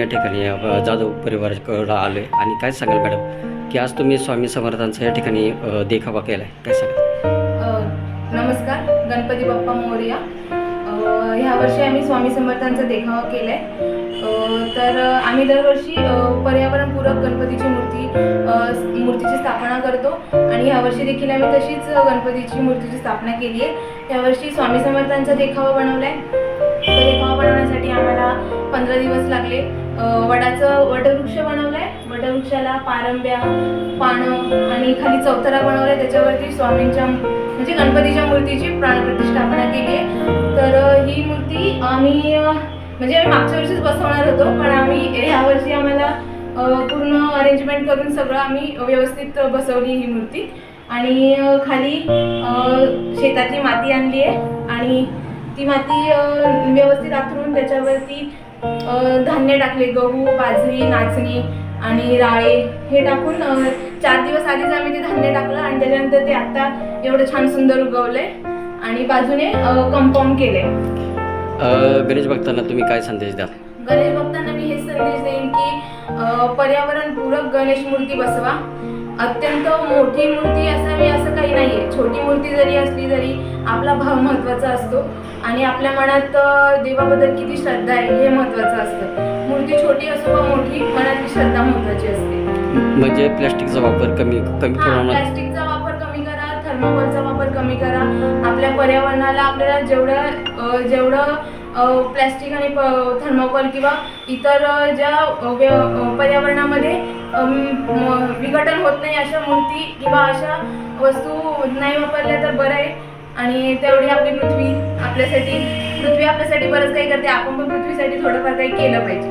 या ठिकाणी जाधव परिवाराकडं आलो आहे आणि काय सांगाल मॅडम की आज तुम्ही स्वामी समर्थांचा या ठिकाणी देखावा केला आहे, काय सांगाल? नमस्कार, गणपती बाप्पा मोरया. ह्या वर्षी आम्ही स्वामी समर्थांचा देखावा केला आहे. तर आम्ही दरवर्षी पर्यावरणपूरक गणपतीची मूर्तीची स्थापना करतो आणि ह्यावर्षी देखील आम्ही तशीच गणपतीची मूर्तीची स्थापना केली आहे. यावर्षी स्वामी समर्थांचा देखावा बनवला आहे. तो देखावा बनवण्यासाठी आम्हाला 15 दिवस लागले. वटवृक्ष बनवला आहे. वटवृक्षाला पारंब्या, पानं आणि खाली चौथरा बनवला आहे. त्याच्यावरती स्वामींच्या म्हणजे गणपतीच्या मूर्तीची प्राणप्रतिष्ठापना केली आहे. तर ही मूर्ती आम्ही मागच्या वर्षीच बसवणार होतो, पण आम्ही यावर्षी आम्हाला पूर्ण अरेंजमेंट करून सगळं आम्ही व्यवस्थित बसवली ही मूर्ती. आणि खाली शेतातली माती आणली आहे आणि ती माती व्यवस्थित आथरून त्याच्यावरती धान्य टाकले, गहू, बाजरी, नाचणी आणि राळे हे टाकून 4 दिवस आधीच आम्ही ते धान्य टाकलं आणि त्याच्यानंतर ते आता एवढं छान सुंदर उगवलंय आणि बाजूने कंपाऊंड केलंय. गणेश भक्तांना तुम्ही काय संदेश द्याल? गणेश भक्तांना मी हेच संदेश देईन की पर्यावरणपूरक गणेश मूर्ती बसवा. अत्यंत मोठी मूर्ती असावी असं काही नाहीये. छोटी मूर्ती जरी असली तरी आपला भाव महत्त्वाचा असतो आणि आपल्या मनात देवाबद्दल किती श्रद्धा आहे हे महत्त्वाचं असतं. मूर्ती छोटी असो वा मोठी, मनातली श्रद्धा महत्त्वाची असते. म्हणजे प्लॅस्टिकचा वापर कमी प्रमाणात, प्लॅस्टिकचा वापर कमी करा, थर्मोकोलचा वापर कमी करा. आपल्या पर्यावरणाला आपल्याला जेवढं प्लॅस्टिक आणि थर्मोकोल किंवा इतर ज्या पर्यावरणामध्ये विघटन होत नाही अशा मूर्ती किंवा अशा वस्तू नाही वापरल्या तर बरं आहे. आणि तेवढी आपली पृथ्वी आपल्यासाठी बरंच काही करते. आपण पण पृथ्वीसाठी थोडंफार काही केलं पाहिजे.